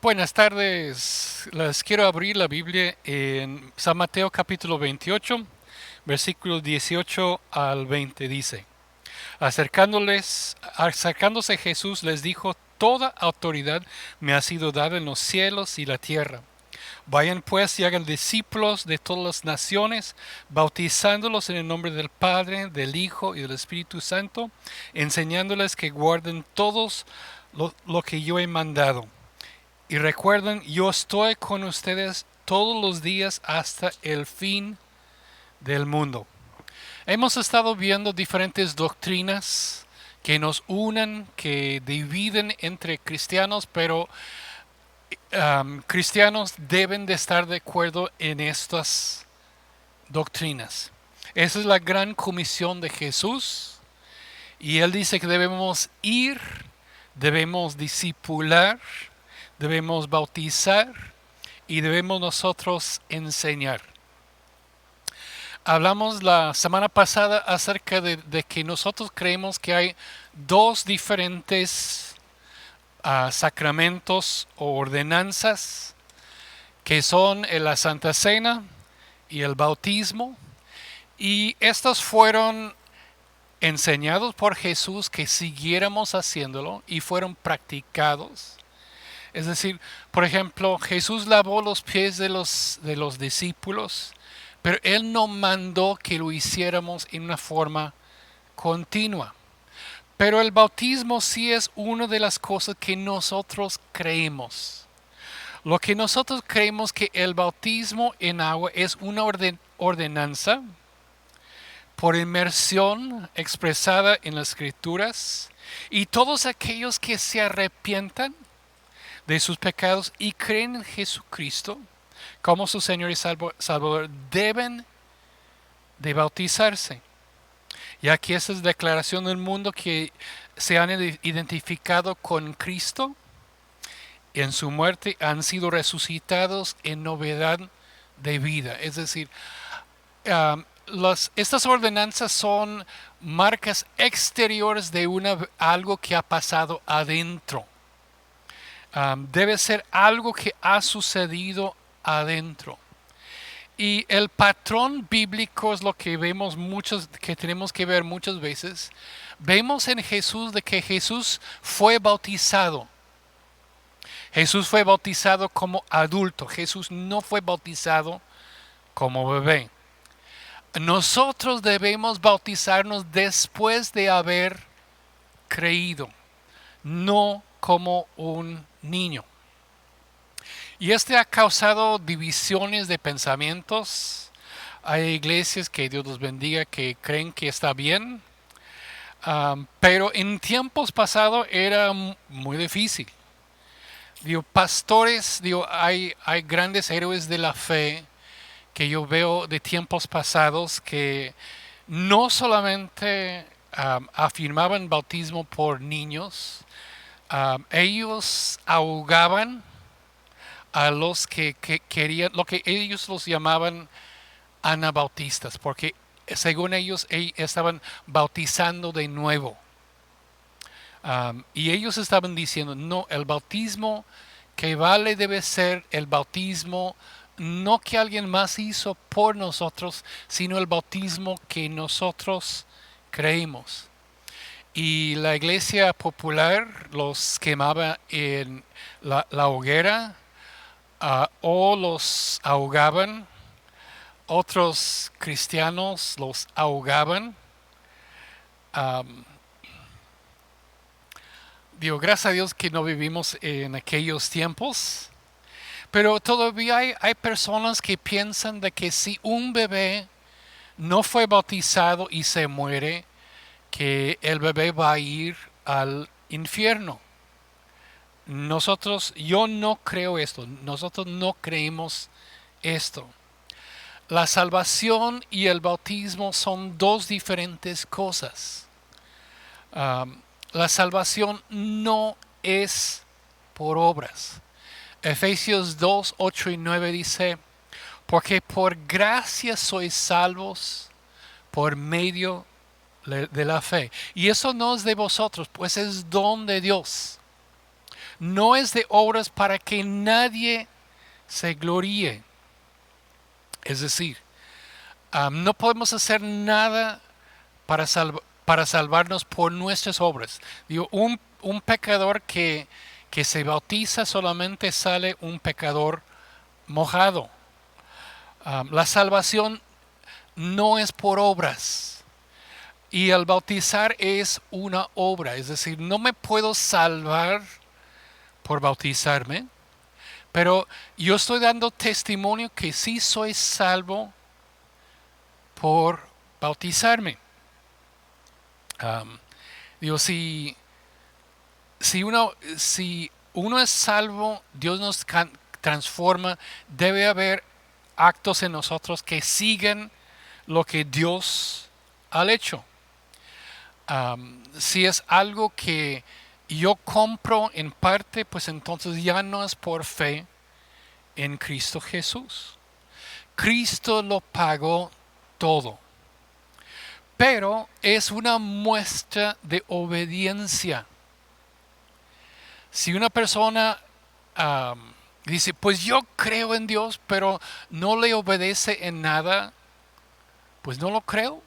Buenas tardes. Les quiero abrir la Biblia en San Mateo capítulo 28, versículos 18 al 20. Dice, acercándose Jesús les dijo, toda autoridad me ha sido dada en los cielos y la tierra. Vayan pues y hagan discípulos de todas las naciones, bautizándolos en el nombre del Padre, del Hijo y del Espíritu Santo, enseñándoles que guarden todos lo que yo he mandado. Y recuerden, yo estoy con ustedes todos los días hasta el fin del mundo. Hemos estado viendo diferentes doctrinas que nos unen, que dividen entre cristianos, pero cristianos deben de estar de acuerdo en estas doctrinas. Esa es la gran comisión de Jesús y Él dice que debemos ir, debemos discipular, debemos bautizar y debemos nosotros enseñar. Hablamos la semana pasada acerca de que nosotros creemos que hay dos diferentes sacramentos o ordenanzas que son la Santa Cena y el bautismo, y estos fueron enseñados por Jesús que siguiéramos haciéndolo y fueron practicados. Es decir, por ejemplo, Jesús lavó los pies de los discípulos, pero Él no mandó que lo hiciéramos en una forma continua. Pero el bautismo sí es una de las cosas que nosotros creemos. Lo que nosotros creemos que el bautismo en agua es una ordenanza por inmersión expresada en las Escrituras, y todos aquellos que se arrepientan de sus pecados y creen en Jesucristo como su Señor y Salvador deben de bautizarse. Y aquí esta es declaración del mundo que se han identificado con Cristo en su muerte, han sido resucitados en novedad de vida. Es decir, estas ordenanzas son marcas exteriores de algo que ha pasado adentro. Debe ser algo que ha sucedido adentro. Y el patrón bíblico es lo que vemos que tenemos que ver muchas veces. Vemos en Jesús de que Jesús fue bautizado. Jesús fue bautizado como adulto. Jesús no fue bautizado como bebé. Nosotros debemos bautizarnos después de haber creído, no como un niño. Y este ha causado divisiones de pensamientos. Hay iglesias, que Dios los bendiga, que creen que está bien, pero en tiempos pasados era muy difícil. Digo, pastores, digo, hay grandes héroes de la fe que yo veo de tiempos pasados que no solamente afirmaban bautismo por niños, ellos ahogaban a los que querían, lo que ellos los llamaban anabautistas, porque según ellos estaban bautizando de nuevo. Y ellos estaban diciendo, no, el bautismo que vale debe ser el bautismo no que alguien más hizo por nosotros, sino el bautismo que nosotros creemos. Y la iglesia popular los quemaba en la hoguera, o los ahogaban. Otros cristianos los ahogaban. Um, Digo, gracias a Dios que no vivimos en aquellos tiempos, pero todavía hay personas que piensan de que si un bebé no fue bautizado y se muere, que el bebé va a ir al infierno. Yo no creo esto, nosotros no creemos esto. La salvación y el bautismo son dos diferentes cosas. La salvación no es por obras. Efesios 2, 8 y 9 dice, porque por gracia sois salvos por medio de la fe. Y eso no es de vosotros, pues es don de Dios. no es de obras para que nadie se gloríe. Es decir, no podemos hacer nada para salvarnos por nuestras obras. Digo, un pecador que se bautiza solamente sale un pecador mojado. La salvación no es por obras. Y el bautizar es una obra. Es decir, no me puedo salvar por bautizarme, pero yo estoy dando testimonio que sí soy salvo por bautizarme. Digo, si uno es salvo, Dios nos transforma, debe haber actos en nosotros que siguen lo que Dios ha hecho. Si es algo que yo compro en parte, pues entonces ya no es por fe en Cristo Jesús. Cristo lo pagó todo. Pero es una muestra de obediencia. Si una persona dice, pues yo creo en Dios, pero no le obedece en nada, pues no lo creo.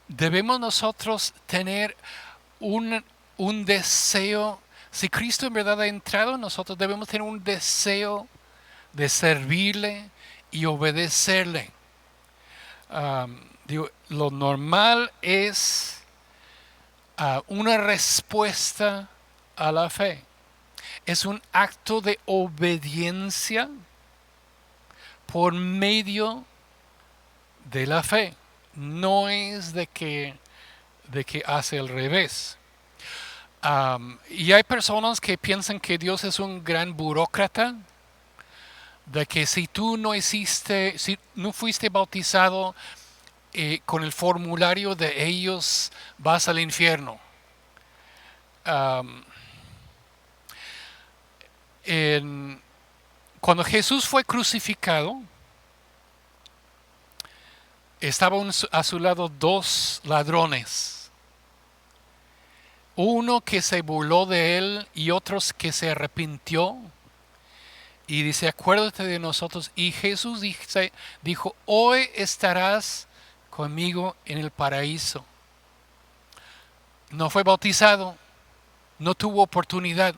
Debemos nosotros tener un deseo. Si Cristo en verdad ha entrado, nosotros debemos tener un deseo de servirle y obedecerle. Lo normal es una respuesta a la fe. Es un acto de obediencia por medio de la fe. No es de que hace al revés. Y hay personas que piensan que Dios es un gran burócrata, de que si tú si no fuiste bautizado con el formulario de ellos, vas al infierno. Cuando Jesús fue crucificado, estaban a su lado dos ladrones. Uno que se burló de él y otros que se arrepintió. Y dice, acuérdate de nosotros. Y Jesús dijo, hoy estarás conmigo en el paraíso. No fue bautizado, no tuvo oportunidad.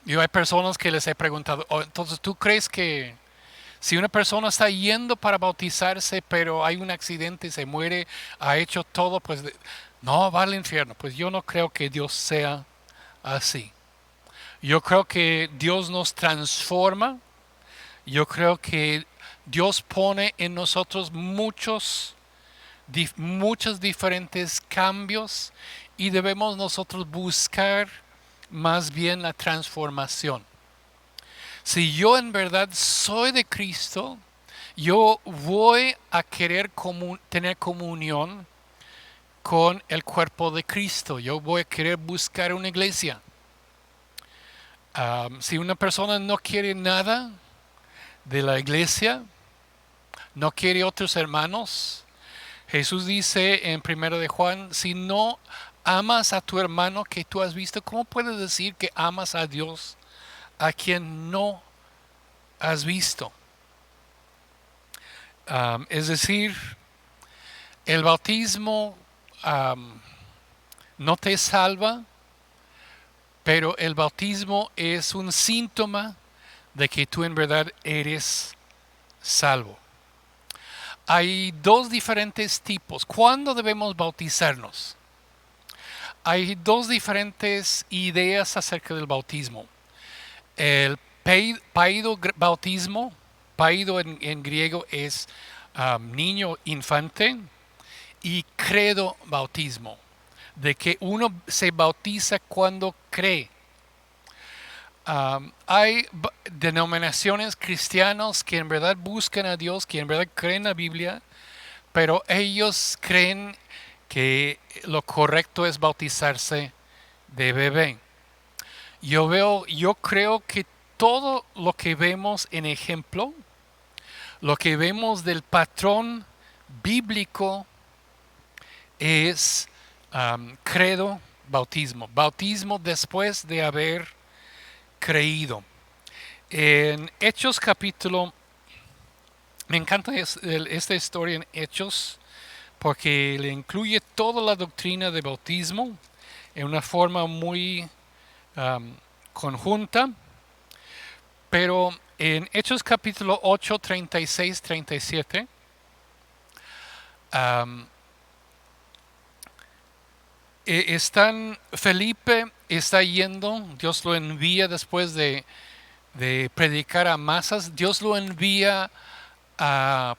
Yo hay personas que les he preguntado, entonces ¿tú crees que si una persona está yendo para bautizarse, pero hay un accidente y se muere, ha hecho todo, pues no va al infierno? Pues yo no creo que Dios sea así. Yo creo que Dios nos transforma. Yo creo que Dios pone en nosotros muchos diferentes cambios y debemos nosotros buscar más bien la transformación. Si yo en verdad soy de Cristo, yo voy a querer tener comunión con el cuerpo de Cristo. Yo voy a querer buscar una iglesia. Si una persona no quiere nada de la iglesia, no quiere otros hermanos, Jesús dice en 1 de Juan, si no amas a tu hermano que tú has visto, ¿cómo puedes decir que amas a Dios a quien no has visto? Es decir, el bautismo no te salva, pero el bautismo es un síntoma de que tú en verdad eres salvo. Hay dos diferentes tipos. ¿Cuándo debemos bautizarnos? Hay dos diferentes ideas acerca del bautismo. El paido bautismo, paido en griego es niño, infante, y credo bautismo, de que uno se bautiza cuando cree. Hay denominaciones cristianas que en verdad buscan a Dios, que en verdad creen la Biblia, pero ellos creen que lo correcto es bautizarse de bebé. Yo creo que todo lo que vemos en ejemplo, lo que vemos del patrón bíblico es credo, bautismo. Bautismo después de haber creído. En Hechos capítulo, me encanta esta historia en Hechos porque le incluye toda la doctrina de bautismo en una forma muy conjunta, pero en Hechos capítulo 8, 36, 37, um, Felipe está yendo, Dios lo envía después de predicar a masas, Dios lo envía a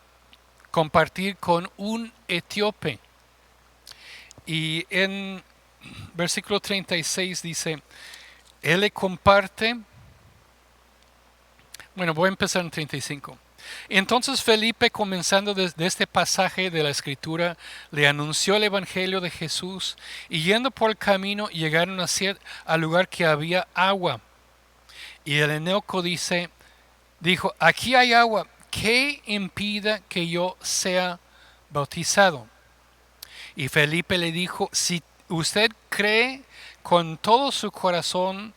compartir con un etíope. Y en versículo 36 dice, él le comparte, bueno, voy a empezar en 35. Entonces Felipe, comenzando desde este pasaje de la Escritura, le anunció el Evangelio de Jesús y yendo por el camino llegaron al lugar que había agua. Y el eunuco dijo, aquí hay agua, ¿qué impida que yo sea bautizado? Y Felipe le dijo, si usted cree con todo su corazón,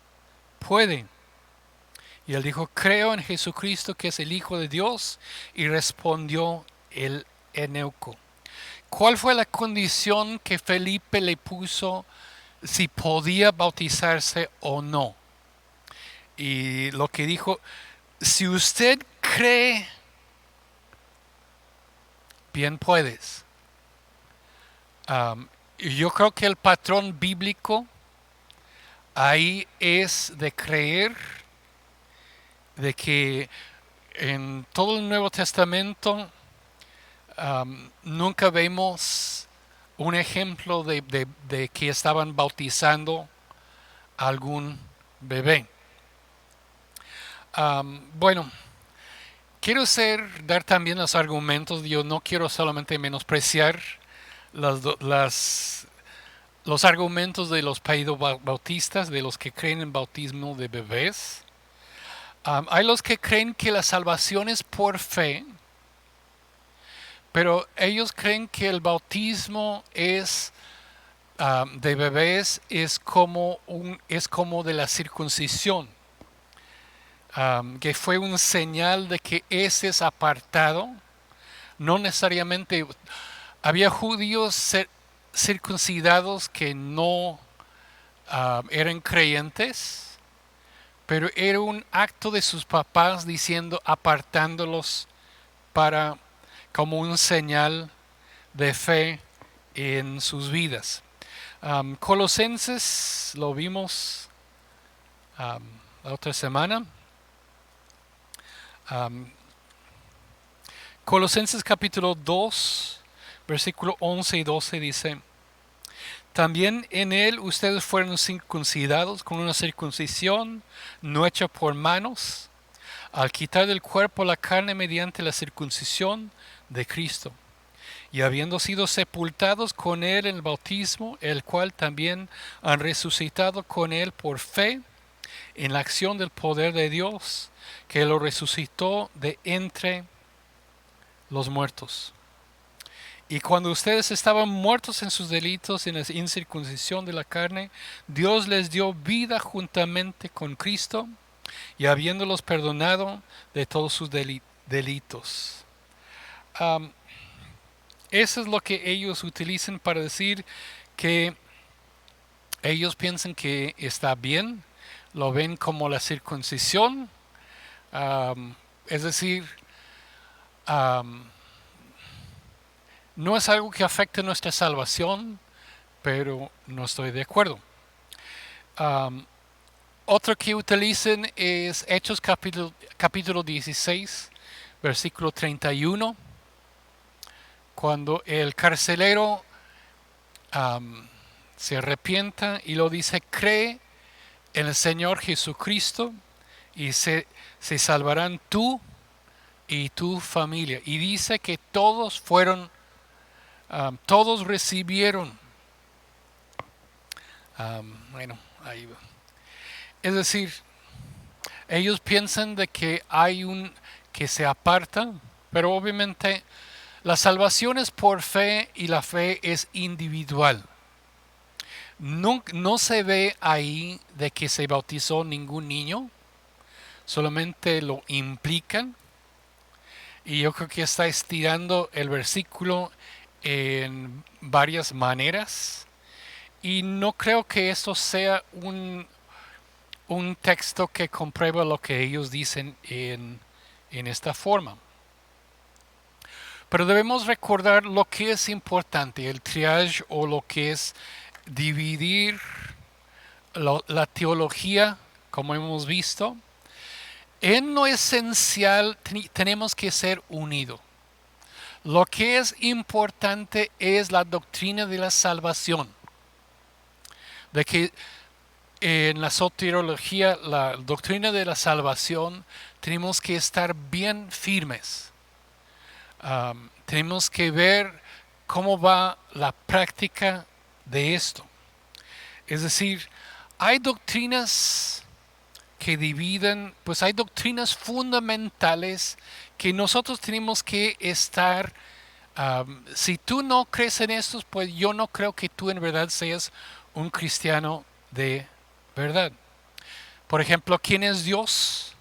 puede. Y él dijo, creo en Jesucristo que es el Hijo de Dios. Y respondió el eunuco. ¿Cuál fue la condición que Felipe le puso si podía bautizarse o no? Y lo que dijo, si usted cree, bien puedes. Yo creo que el patrón bíblico ahí es de creer, de que en todo el Nuevo Testamento nunca vemos un ejemplo de que estaban bautizando a algún bebé. Bueno, quiero dar también los argumentos. Yo no quiero solamente menospreciar los argumentos de los bautistas, de los que creen en bautismo de bebés. Hay los que creen que la salvación es por fe, pero ellos creen que el bautismo es de bebés es como de la circuncisión, que fue un señal de que ese es apartado. No necesariamente había judíos circuncidados que no eran creyentes, pero era un acto de sus papás diciendo, apartándolos para como un señal de fe en sus vidas. Colosenses lo vimos la otra semana. Colosenses capítulo 2, versículo 11 y 12 dice, también en él ustedes fueron circuncidados con una circuncisión no hecha por manos, al quitar del cuerpo la carne mediante la circuncisión de Cristo. Y habiendo sido sepultados con él en el bautismo, el cual también han resucitado con él por fe en la acción del poder de Dios, que lo resucitó de entre los muertos. Y cuando ustedes estaban muertos en sus delitos y en la incircuncisión de la carne, Dios les dio vida juntamente con Cristo, y habiéndolos perdonado de todos sus delitos. Eso es lo que ellos utilizan para decir que ellos piensan que está bien, lo ven como la circuncisión, es decir, no es algo que afecte nuestra salvación, pero no estoy de acuerdo. Otro que utilizan es Hechos capítulo 16, versículo 31, cuando el carcelero se arrepienta y lo dice, cree en el Señor Jesucristo y se salvarán tú y tu familia. Y dice que todos todos recibieron. Bueno, ahí va. Es decir, ellos piensan de que hay que se aparta, pero obviamente La salvación es por fe y la fe es individual. No se ve ahí de que se bautizó ningún niño, solamente lo implican. Y yo creo que está estirando el versículo en varias maneras. Y no creo que esto sea un texto que comprueba lo que ellos dicen en esta forma. Pero debemos recordar lo que es importante, el triage o lo que es dividir la teología, como hemos visto. En lo esencial tenemos que ser unidos. Lo que es importante es la doctrina de la salvación. De que en la soteriología, la doctrina de la salvación, tenemos que estar bien firmes. Tenemos que ver cómo va la práctica de esto. Es decir, hay doctrinas que dividen, pues hay doctrinas fundamentales que nosotros tenemos que estar. Si tú no crees en estos, pues yo no creo que tú en verdad seas un cristiano de verdad. Por ejemplo, ¿quién es Dios?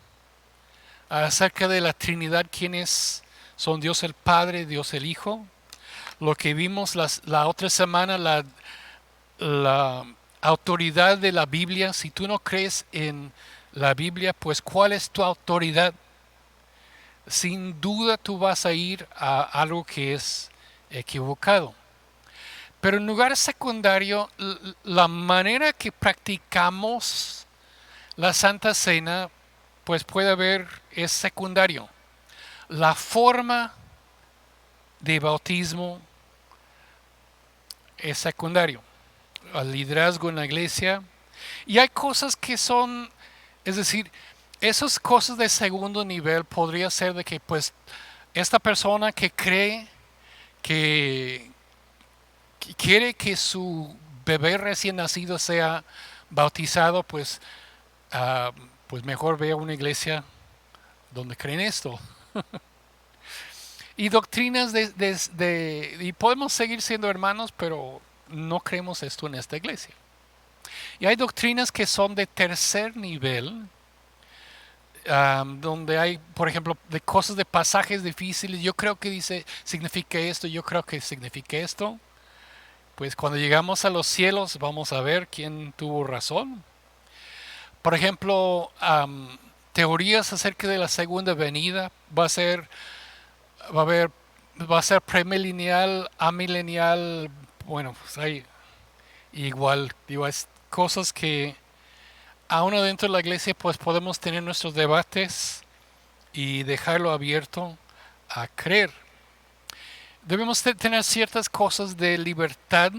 Acerca de la Trinidad, ¿quiénes son Dios el Padre, Dios el Hijo? Lo que vimos la otra semana, la autoridad de la Biblia. Si tú no crees en la Biblia, pues ¿cuál es tu autoridad? Sin duda tú vas a ir a algo que es equivocado. Pero en lugar secundario, la manera que practicamos la Santa Cena, pues puede haber, es secundario. La forma de bautismo es secundario. El liderazgo en la iglesia. Y hay cosas que son, es decir, esas cosas de segundo nivel podría ser de que pues esta persona que cree que quiere que su bebé recién nacido sea bautizado, pues, pues mejor ve a una iglesia donde creen esto. Y doctrinas y podemos seguir siendo hermanos, pero no creemos esto en esta iglesia. Y hay doctrinas que son de tercer nivel, donde hay, por ejemplo, de cosas de pasajes difíciles. Yo creo que dice, significa esto, yo creo que significa esto. Pues cuando llegamos a los cielos vamos a ver quién tuvo razón. Por ejemplo, teorías acerca de la segunda venida. Va a haber, va a ser premilenial, amilenial. Bueno, pues hay igual, digo, es cosas que aún dentro de la iglesia pues podemos tener nuestros debates y dejarlo abierto a creer. Debemos tener ciertas cosas de libertad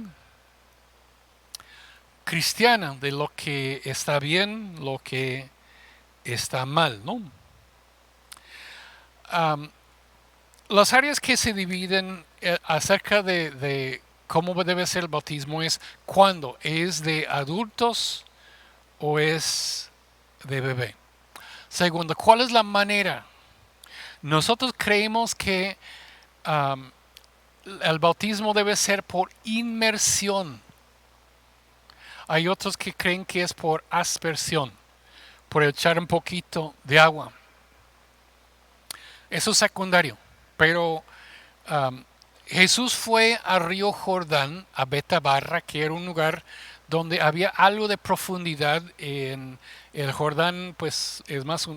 cristiana, de lo que está bien, lo que está mal, ¿no? Um, las áreas que se dividen acerca de cómo debe ser el bautismo es cuándo, ¿es de adultos o es de bebé? Segundo, ¿cuál es la manera? Nosotros creemos que um, el bautismo debe ser por inmersión. Hay otros que creen que es por aspersión, por echar un poquito de agua. Eso es secundario. Pero Jesús fue a Río Jordán, a Betabarra, que era un lugar donde había algo de profundidad en el Jordán, pues es más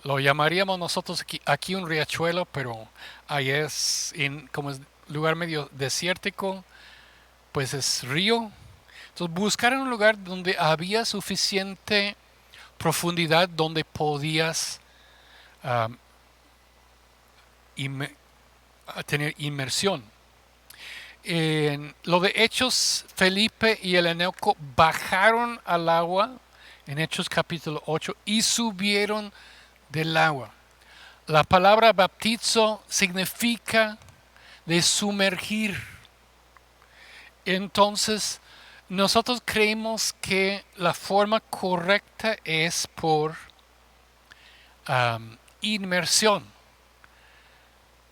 lo llamaríamos nosotros aquí un riachuelo, pero ahí como es lugar medio desértico, pues es río. Entonces buscaron un lugar donde había suficiente profundidad donde podías um, tener inmersión. En lo de Hechos, Felipe y el eunuco bajaron al agua en Hechos capítulo 8 y subieron del agua. La palabra bautizo significa de sumergir. Entonces, nosotros creemos que la forma correcta es por inmersión.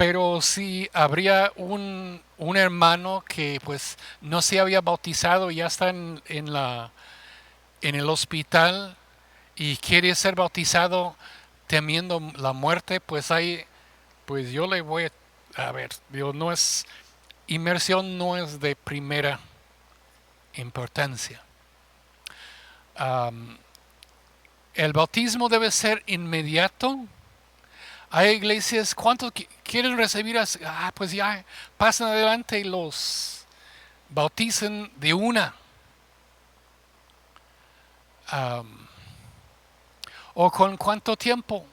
Pero si habría un hermano que pues no se había bautizado y ya está en el hospital y quiere ser bautizado temiendo la muerte, pues ahí, pues yo le voy a ver, digo, no es, inmersión no es de primera importancia. Am, el bautismo debe ser inmediato. Hay iglesias, ¿cuántos quieren recibir? Pues ya pasan adelante y los bautizan de una. Am, ¿O con cuánto tiempo?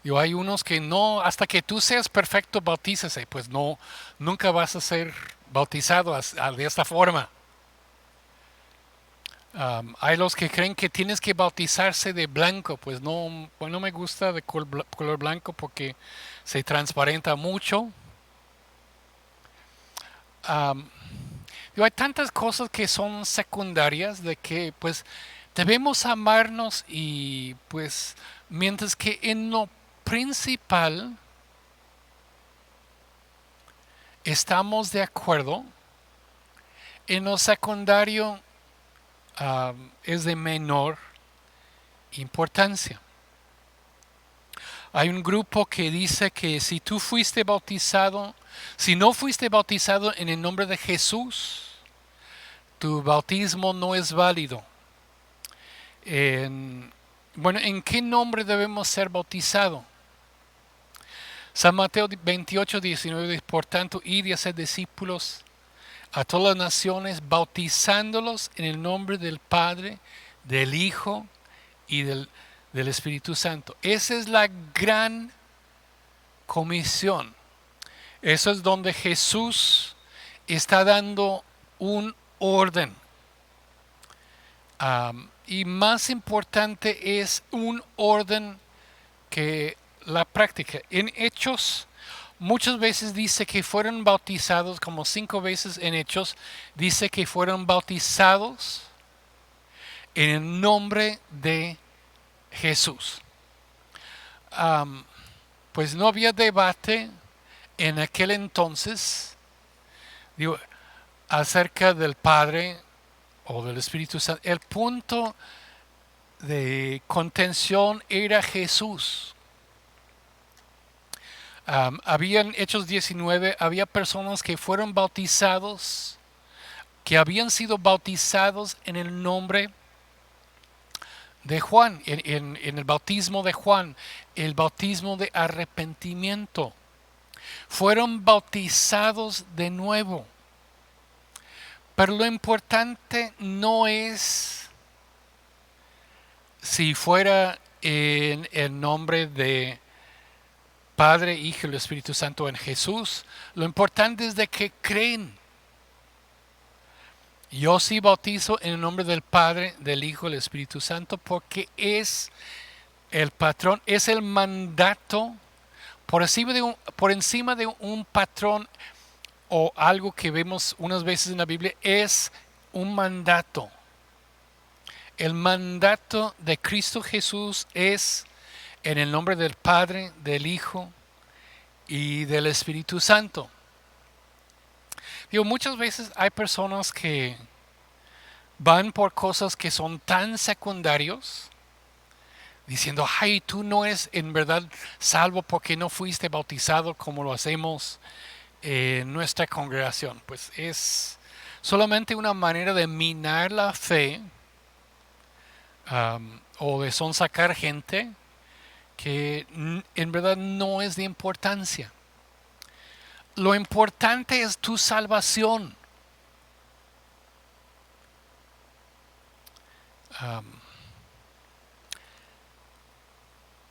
Yo hay unos que no, hasta que tú seas perfecto, bautízase. Pues no, nunca vas a ser bautizado de esta forma. Hay los que creen que tienes que bautizarse de blanco. Pues no, pues no me gusta de color blanco porque se transparenta mucho. Am, hay tantas cosas que son secundarias de que pues debemos amarnos y pues mientras que en lo principal estamos de acuerdo, en lo secundario es de menor importancia. Hay un grupo que dice que si tú fuiste bautizado, si no fuiste bautizado en el nombre de Jesús, tu bautismo no es válido. Bueno, ¿en qué nombre debemos ser bautizados? San Mateo 28:19 dice, por tanto, id y haced discípulos a todas las naciones, bautizándolos en el nombre del Padre, del Hijo y del Espíritu Santo. Esa es la gran comisión. Eso es donde Jesús está dando un orden. Y más importante es un orden que la práctica. En Hechos, muchas veces dice que fueron bautizados, como 5 veces en Hechos, dice que fueron bautizados en el nombre de Jesús. Pues no había debate en aquel entonces, digo, acerca del Padre o del Espíritu Santo. El punto de contención era Jesús. Había en Hechos 19, había personas que fueron bautizados, que habían sido bautizados en el nombre de Juan, en el bautismo de Juan, el bautismo de arrepentimiento. Fueron bautizados de nuevo. Pero lo importante no es si fuera en el nombre de Padre, Hijo y el Espíritu Santo en Jesús. Lo importante es de que creen. Yo sí bautizo en el nombre del Padre, del Hijo y del Espíritu Santo porque es el patrón, es el mandato por encima de un patrón o algo que vemos unas veces en la Biblia, es un mandato. El mandato de Cristo Jesús es en el nombre del Padre, del Hijo y del Espíritu Santo. Digo, muchas veces hay personas que van por cosas que son tan secundarios, diciendo, ay, tú no eres en verdad salvo porque no fuiste bautizado como lo hacemos en nuestra congregación. Pues es solamente una manera de minar la fe o de sonsacar gente que en verdad no es de importancia. Lo importante es tu salvación.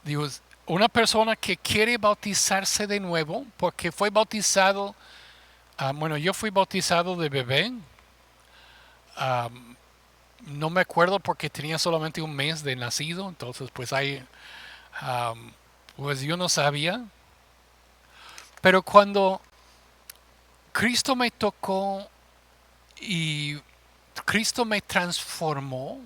Digo, una persona que quiere bautizarse de nuevo, porque fue bautizado, bueno, yo fui bautizado de bebé, no me acuerdo porque tenía solamente un mes de nacido, entonces pues ahí, pues yo no sabía, pero cuando Cristo me tocó y Cristo me transformó,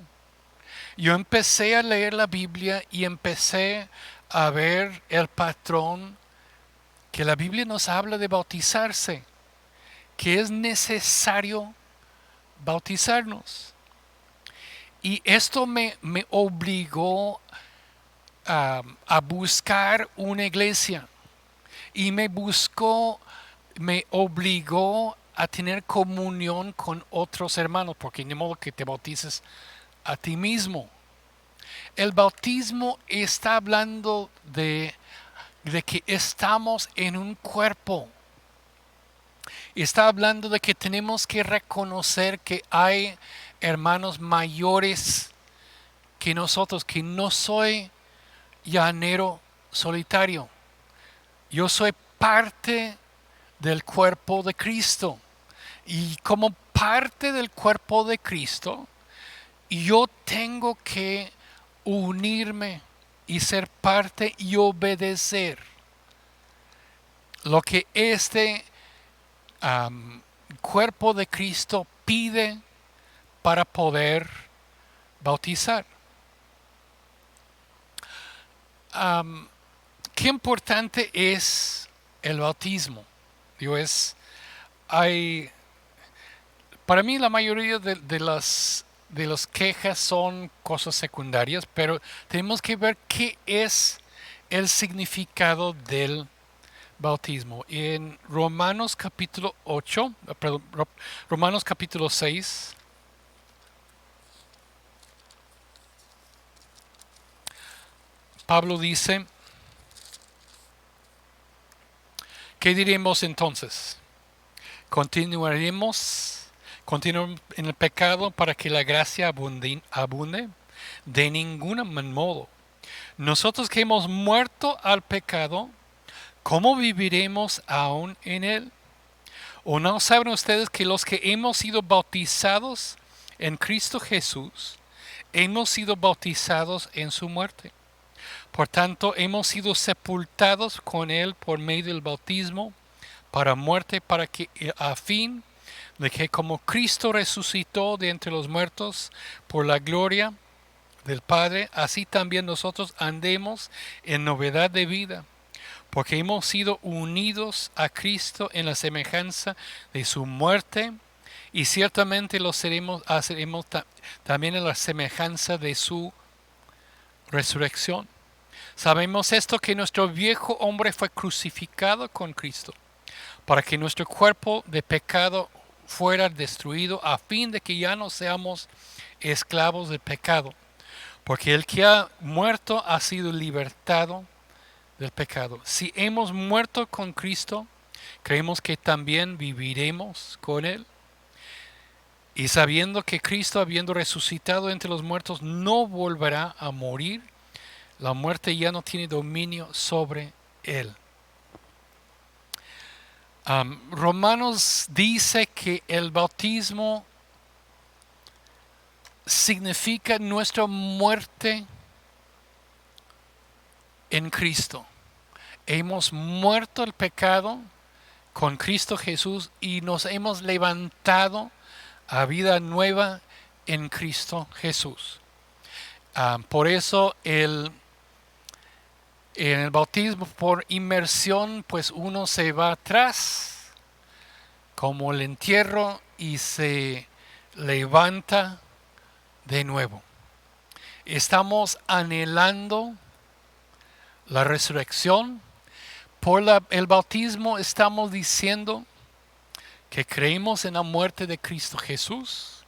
yo empecé a leer la Biblia y empecé a ver el patrón que la Biblia nos habla de bautizarse, que es necesario bautizarnos. Y esto me obligó a buscar una iglesia y me obligó a tener comunión con otros hermanos, porque ni modo que te bautices a ti mismo. El bautismo está hablando de que estamos en un cuerpo. Está hablando de que tenemos que reconocer que hay hermanos mayores que nosotros, que no soy llanero solitario. Yo soy parte del cuerpo de Cristo. Y como parte del cuerpo de Cristo, yo tengo que unirme y ser parte y obedecer lo que este cuerpo de Cristo pide para poder bautizar. Qué importante es el bautismo. Digo, para mí la mayoría de las quejas son cosas secundarias, pero tenemos que ver qué es el significado del bautismo. En Romanos capítulo 8, perdón, Romanos capítulo 6, Pablo dice, ¿qué diremos entonces? ¿Continuaremos en el pecado para que la gracia abunde? De ningún modo. Nosotros que hemos muerto al pecado, ¿cómo viviremos aún en él? ¿O no saben ustedes que los que hemos sido bautizados en Cristo Jesús, hemos sido bautizados en su muerte? Por tanto, hemos sido sepultados con él por medio del bautismo para muerte, para que a fin de que como Cristo resucitó de entre los muertos por la gloria del Padre, así también nosotros andemos en novedad de vida, porque hemos sido unidos a Cristo en la semejanza de su muerte, y ciertamente lo haremos también en la semejanza de su resurrección. Sabemos esto, que nuestro viejo hombre fue crucificado con Cristo, para que nuestro cuerpo de pecado fuera destruido, a fin de que ya no seamos esclavos del pecado. Porque el que ha muerto ha sido libertado del pecado. Si hemos muerto con Cristo, creemos que también viviremos con Él. Y sabiendo que Cristo, habiendo resucitado entre los muertos, no volverá a morir, la muerte ya no tiene dominio sobre Él. Romanos dice que el bautismo significa nuestra muerte en Cristo. Hemos muerto el pecado con Cristo Jesús y nos hemos levantado a vida nueva en Cristo Jesús. Por eso en el bautismo por inmersión, pues uno se va atrás como el entierro y se levanta de nuevo. Estamos anhelando la resurrección. Por el bautismo estamos diciendo que creemos en la muerte de Cristo Jesús.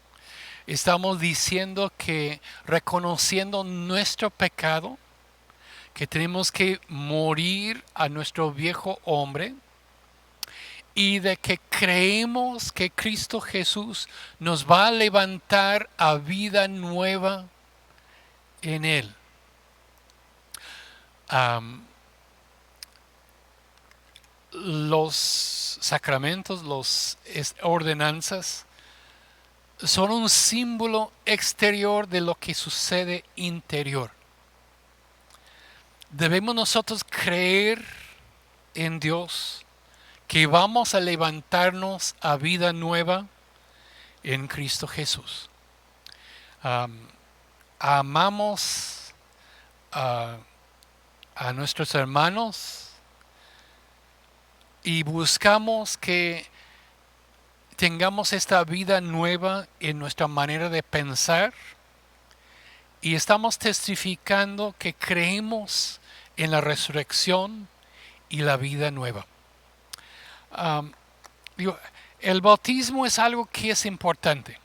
Estamos diciendo que reconociendo nuestro pecado, que tenemos que morir a nuestro viejo hombre y de que creemos que Cristo Jesús nos va a levantar a vida nueva en Él. Los sacramentos, las ordenanzas, son un símbolo exterior de lo que sucede interior. Debemos nosotros creer en Dios, que vamos a levantarnos a vida nueva en Cristo Jesús. Amamos a a nuestros hermanos y buscamos que tengamos esta vida nueva en nuestra manera de pensar y estamos testificando que creemos en la resurrección y la vida nueva. Um, digo, el bautismo es algo que es importante.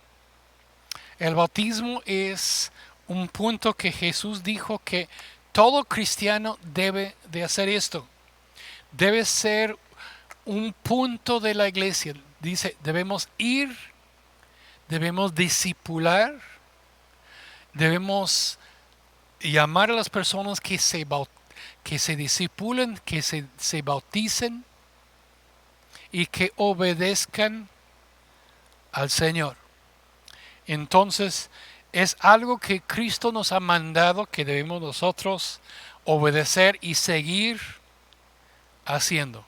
El bautismo es un punto que Jesús dijo que todo cristiano debe de hacer esto. Debe ser un punto de la iglesia. Dice, debemos ir, debemos discipular, debemos llamar a las personas que se discipulen, que se bauticen y que obedezcan al Señor. Entonces, es algo que Cristo nos ha mandado que debemos nosotros obedecer y seguir haciendo.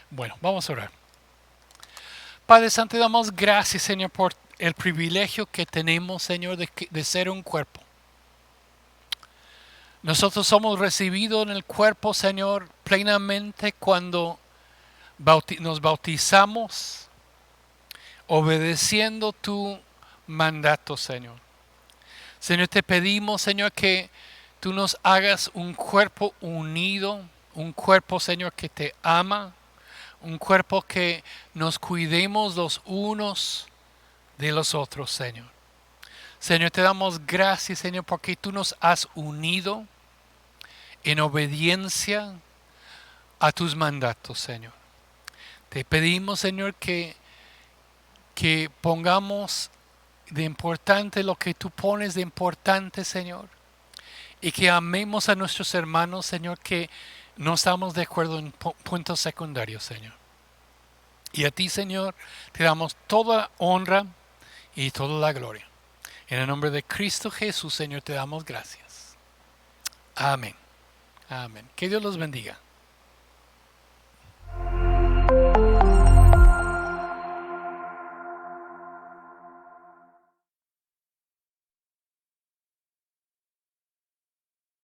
Bueno, vamos a orar. Padre Santo, te damos gracias, Señor, por el privilegio que tenemos, Señor, de ser un cuerpo. Nosotros somos recibidos en el cuerpo, Señor, plenamente cuando nos bautizamos, obedeciendo tu mandato, Señor. Señor, te pedimos, Señor, que tú nos hagas un cuerpo unido, un cuerpo, Señor, que te ama, un cuerpo que nos cuidemos los unos de los otros, Señor. Señor, te damos gracias, Señor, porque tú nos has unido en obediencia a tus mandatos, Señor. Te pedimos, Señor, que pongamos de importante lo que tú pones de importante, Señor. Y que amemos a nuestros hermanos, Señor, que no estamos de acuerdo en puntos secundarios, Señor. Y a ti, Señor, te damos toda honra y toda la gloria. En el nombre de Cristo Jesús, Señor, te damos gracias. Amén. Amén. Que Dios los bendiga.